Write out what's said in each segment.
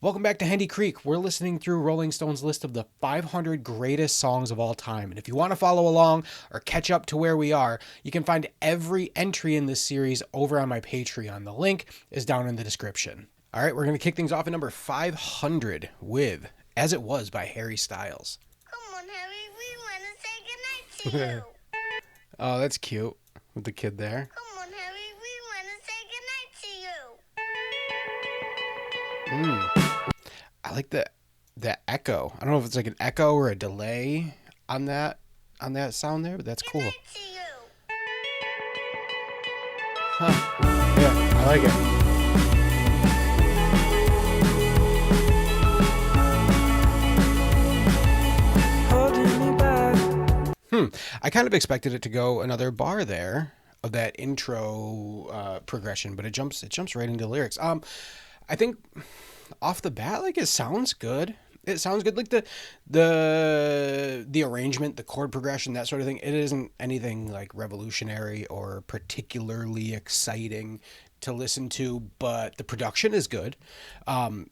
Welcome back to Hendy Creek. We're listening through Rolling Stone's list of the 500 greatest songs of all time. And if you want to follow along or catch up to where we are, you can find every entry in this series over on my Patreon. The link is down in the description. All right, we're going to kick things off at number 500 with As It Was by Harry Styles. Come on, Harry, we want to say goodnight to you. Oh, that's cute with the kid there. Come on, Harry, we want to say goodnight to you. I like the echo. I don't know if it's like an echo or a delay on that sound there, but that's cool. Goodnight to you. Huh. Yeah, I like it. I kind of expected it to go another bar there of that intro progression, but it jumps right into lyrics. I think off the bat, like, it sounds good. It sounds good, like the arrangement, the chord progression, that sort of thing. It isn't anything like revolutionary or particularly exciting to listen to, but the production is good. I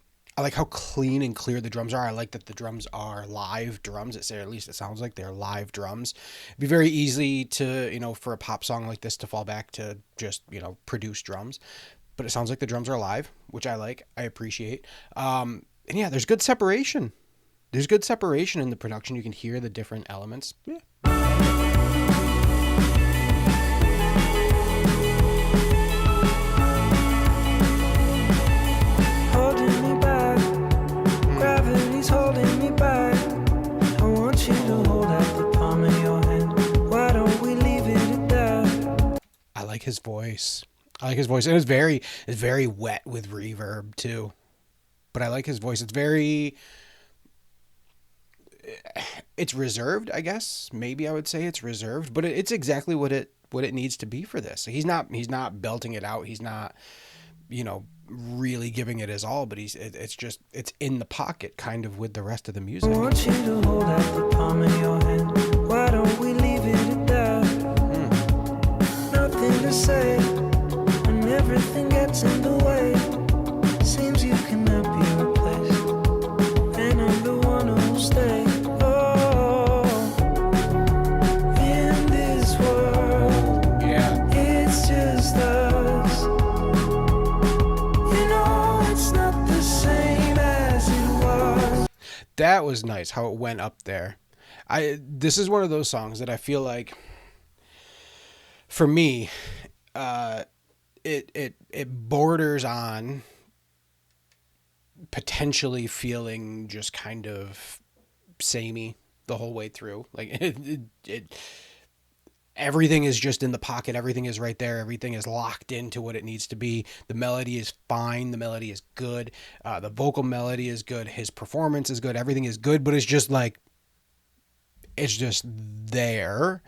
like how clean and clear the drums are. I like that the drums are live drums. At least it sounds like they're live drums. It'd be very easy to, for a pop song like this to fall back to just, produce drums. But it sounds like the drums are live, which I like. I appreciate. And yeah, there's good separation. There's good separation in the production. You can hear the different elements. Yeah. I like his voice. And it's very wet with reverb too. But I like his voice. It's reserved, I guess. Maybe I would say it's reserved, but it's exactly what it needs to be for this. He's not belting it out. He's not, really giving it his all, but it's in the pocket kind of with the rest of the music. I want you to hold out the palm of your hand. Why don't we leave it at that? Nothing to say. Everything gets in the way. Seems you cannot be replaced, and I'm the one who'll stay. Oh, in this world, yeah, it's just us. It's not the same as it was. That was nice how it went up there. This is one of those songs that I feel like, for me, it borders on potentially feeling just kind of samey the whole way through. Like everything is just in the pocket. Everything is right there. Everything is locked into what it needs to be. The melody is fine. The melody is good. The vocal melody is good. His performance is good. Everything is good, but it's just there.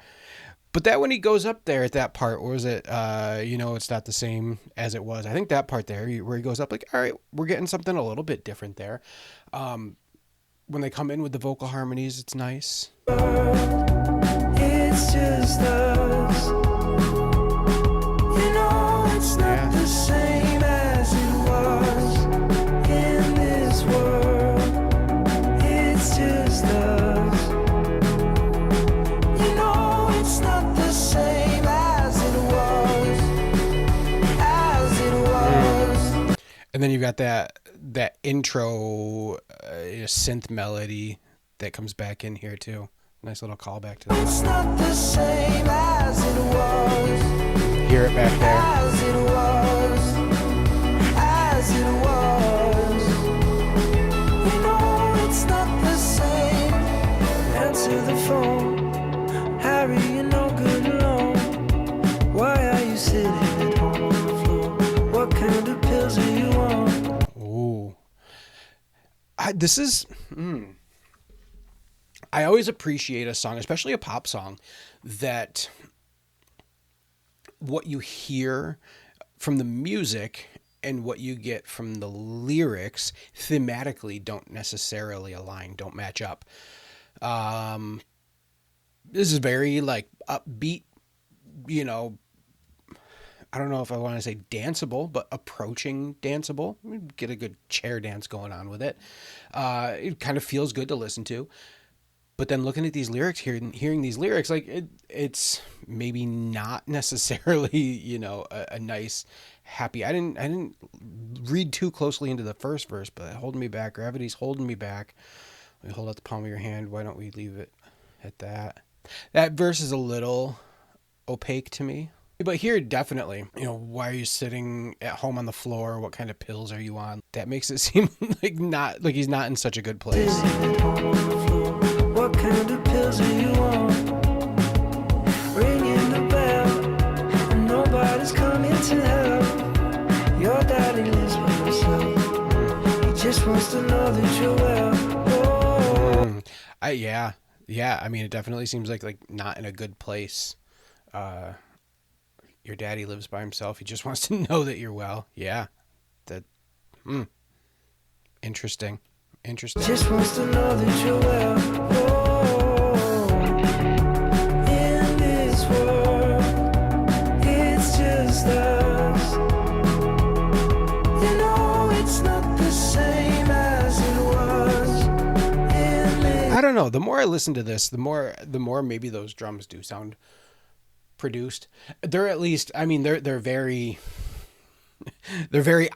But that when he goes up there at that part, or is it, it's not the same as it was. I think that part there where he goes up, like, all right, we're getting something a little bit different there. When they come in with the vocal harmonies, it's nice. It's just us. It's not the same as it was in this world. It's just us. It's not the same as it was. And then you got that intro synth melody that comes back in here too. Nice little callback to that. It's not the same as it was. Hear it back there. As it was. It's not the same. Answer the phone. Harry, you're no good alone. Why are you sitting at home on the floor? What kind of pills are you on? Ooh. I always appreciate a song, especially a pop song, that what you hear from the music and what you get from the lyrics thematically don't necessarily align, don't match up. This is very like upbeat, I don't know if I want to say danceable, but approaching danceable. Get a good chair dance going on with it. It kind of feels good to listen to. But then looking at these lyrics here and hearing these lyrics, like it's maybe not necessarily, a nice, happy. I didn't read too closely into the first verse, but holding me back, gravity's holding me back. Let me hold out the palm of your hand. Why don't we leave it at that? That verse is a little opaque to me. But here, definitely, why are you sitting at home on the floor? What kind of pills are you on? That makes it seem like he's not in such a good place. Sitting at home on the floor. What kind of pills are you on? Ringing the bell, and nobody's coming to help. Your daddy lives by himself. He just wants to know that you're well. Oh. Yeah. I mean, it definitely seems like not in a good place. Your daddy lives by himself. He just wants to know that you're well. Yeah, that. Interesting. Just wants to know that you're well. Oh, in this world, it's just us. It's not the same as it was. I don't know. The more I listen to this, the more maybe those drums do sound produced. They're at least. I mean, they're very. They're very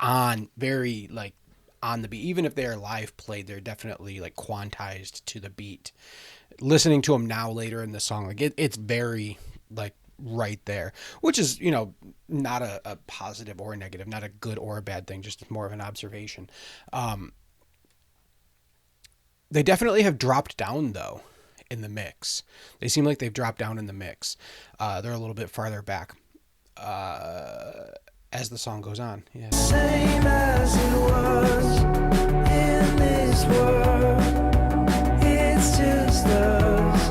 like on the beat. Even if they are live played, they're definitely like quantized to the beat. Listening to them now later in the song, like it's very like right there, which is not a positive or a negative, not a good or a bad thing, just more of an observation. They definitely have dropped down though in the mix. They seem like they've dropped down in the mix. They're a little bit farther back. As the song goes on. Yeah. Same as it was in this world. It's just us.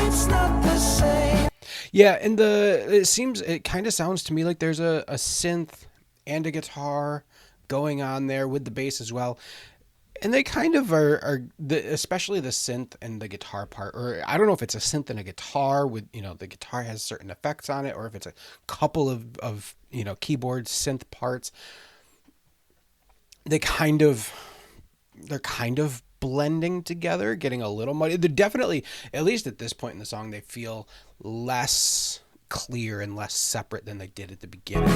It's not the same. Yeah, and it kind of sounds to me like there's a synth and a guitar going on there with the bass as well. And they kind of especially the synth and the guitar part, or I don't know if it's a synth and a guitar with, the guitar has certain effects on it, or if it's a couple of keyboard synth parts. They're kind of blending together, getting a little muddy. They're definitely, at least at this point in the song, they feel less clear and less separate than they did at the beginning.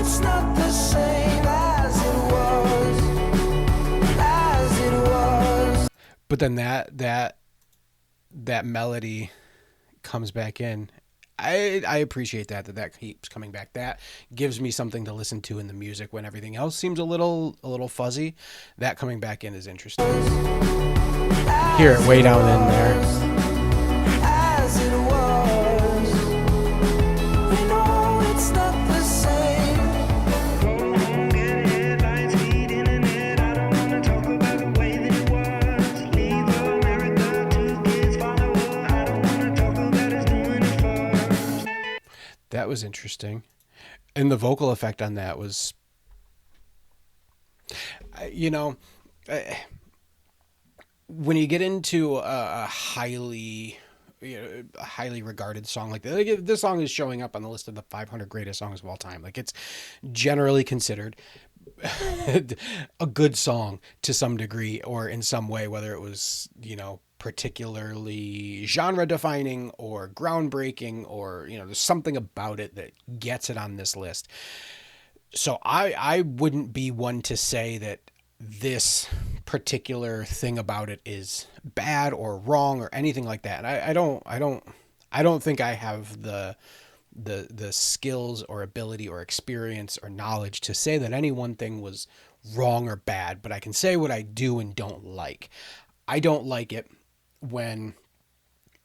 It's not the same as it was. But then that melody comes back in. I appreciate that keeps coming back. That gives me something to listen to in the music when everything else seems a little fuzzy. That coming back in is interesting. Hear it way down in there. As it was. It's not the same. Go home, get headlines, feed internet. I don't wanna talk about the way that it was. Leave America, 2 kids follow her. I don't wanna talk about us doing it first. That was interesting. And the vocal effect on that was, when you get into a highly regarded song like this, like this song is showing up on the list of the 500 greatest songs of all time. Like it's generally considered a good song to some degree or in some way, whether it was, particularly genre defining or groundbreaking, or, there's something about it that gets it on this list. So I wouldn't be one to say that this particular thing about it is bad or wrong or anything like that. And I don't think I have the skills or ability or experience or knowledge to say that any one thing was wrong or bad, but I can say what I do and don't like. I don't like it when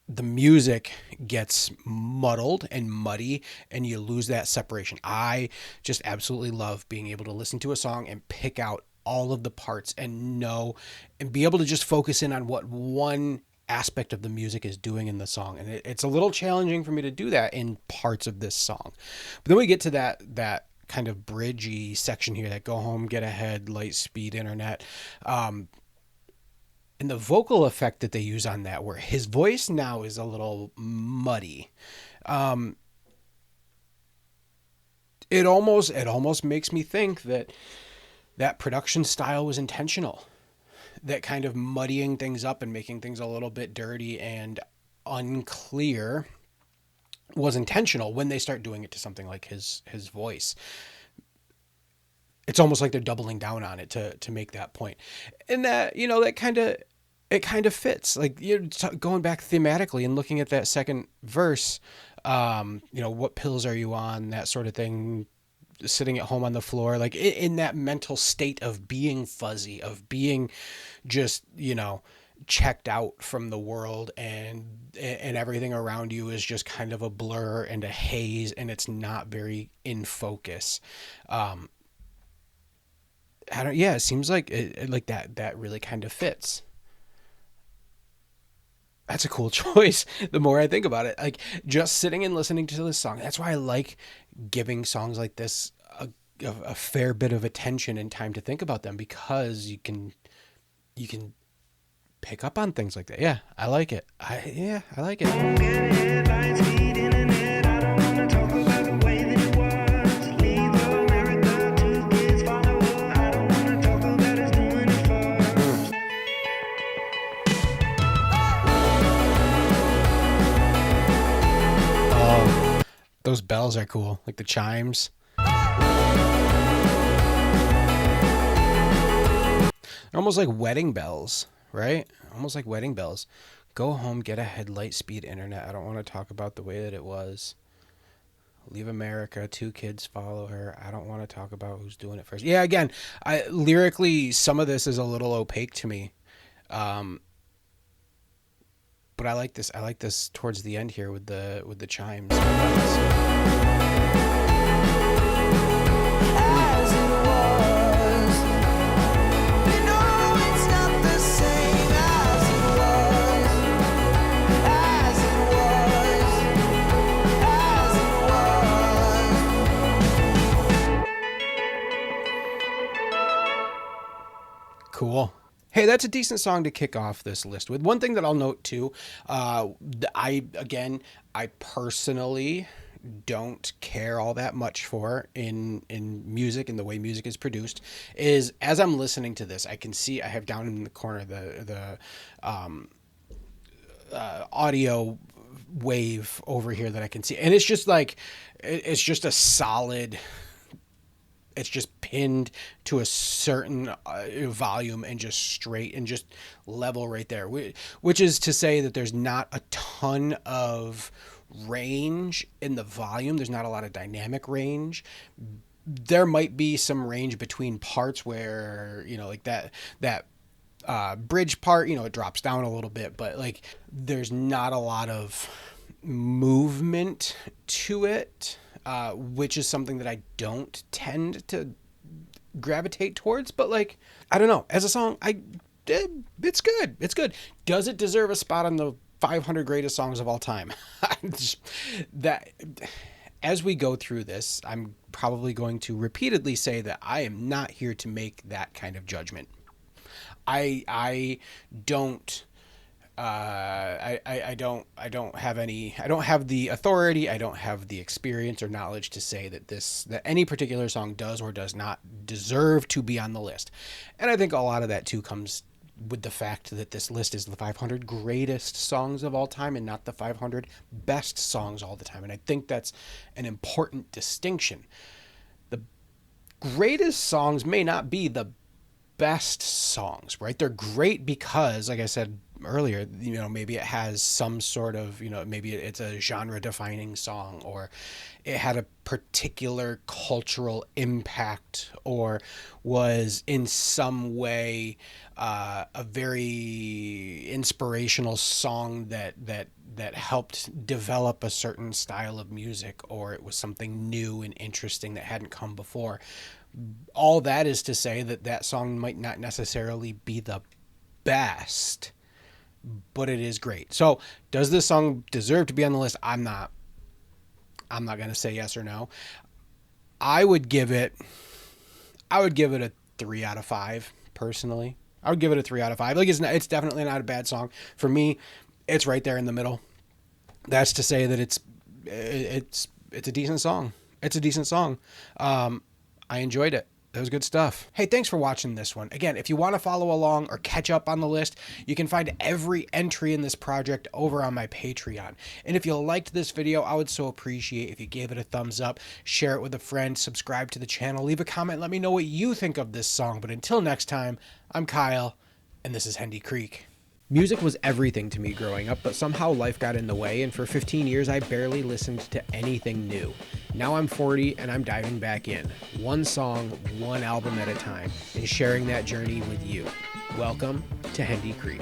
the music gets muddled and muddy and you lose that separation. I just absolutely love being able to listen to a song and pick out all of the parts and know and be able to just focus in on what one aspect of the music is doing in the song. And it's a little challenging for me to do that in parts of this song. But then we get to that kind of bridgey section here, that go home, get ahead, light speed internet. And the vocal effect that they use on that, where his voice now is a little muddy, it almost makes me think that that production style was intentional. That kind of muddying things up and making things a little bit dirty and unclear was intentional when they start doing it to something like his voice. It's almost like they're doubling down on it to make that point. And that, that kind of, it kind of fits. Like, going back thematically and looking at that second verse, what pills are you on, that sort of thing, sitting at home on the floor, like in that mental state of being fuzzy, of being just, checked out from the world, and everything around you is just kind of a blur and a haze, and it's not very in focus. It seems like like that really kind of fits. That's a cool choice. The more I think about it, like, just sitting and listening to this song. That's why I like giving songs like this a fair bit of attention and time to think about them, because you can pick up on things like that. Yeah, I like it. I like it. Get headlines, feed internet. I don't wanna talk about the way that it was. Leave America to kids follow. I don't wanna talk about us doing it first. Oh, those bells are cool, like the chimes. They're almost like wedding bells, right? Almost like wedding bells. Go home, get a headlight speed internet. I don't want to talk about the way that it was. Leave America, two kids follow her. I don't want to talk about who's doing it first. Yeah, again, lyrically, some of this is a little opaque to me. Um, but I like this. I like this towards the end here with the chimes. As it was, you know it's not the same as it was, as it was, as it was. Cool. Hey, that's a decent song to kick off this list with. One thing that I'll note too, I personally don't care all that much for in music and the way music is produced, is as I'm listening to this, I can see I have down in the corner the audio wave over here that I can see, and it's just like it's just a solid, it's just pinned to a certain volume and just straight and just level right there, which is to say that there's not a ton of range in the volume. There's not a lot of dynamic range. There might be some range between parts where, like that bridge part, it drops down a little bit, but like there's not a lot of movement to it, which is something that I don't tend to gravitate towards. But like, I don't know, as a song, it's good. It's good. Does it deserve a spot on the 500 greatest songs of all time? That, as we go through this, I'm probably going to repeatedly say that I am not here to make that kind of judgment. I don't I don't have the authority, I don't have the experience or knowledge to say that any particular song does or does not deserve to be on the list. And I think a lot of that too comes with the fact that this list is the 500 greatest songs of all time and not the 500 best songs all the time. And I think that's an important distinction. The greatest songs may not be the best songs, right? They're great because, like I said earlier, maybe it has some sort of, maybe it's a genre defining song, or it had a particular cultural impact, or was in some way a very inspirational song that helped develop a certain style of music, or it was something new and interesting that hadn't come before. All that is to say that song might not necessarily be the best, but it is great. So does this song deserve to be on the list? I'm not going to say yes or no. I would give it a 3 out of 5 personally. I would give it a 3 out of 5. Like it's definitely not a bad song. For me, it's right there in the middle. That's to say that it's a decent song. It's a decent song. I enjoyed it. That was good stuff. Hey, thanks for watching this one. Again, if you want to follow along or catch up on the list, you can find every entry in this project over on my Patreon. And if you liked this video, I would so appreciate if you gave it a thumbs up, share it with a friend, subscribe to the channel, leave a comment, let me know what you think of this song. But until next time, I'm Kyle, and this is Hendy Creek. Music was everything to me growing up, but somehow life got in the way, and for 15 years I barely listened to anything new. Now I'm 40 and I'm diving back in, one song, one album at a time, and sharing that journey with you. Welcome to Hendy Creek.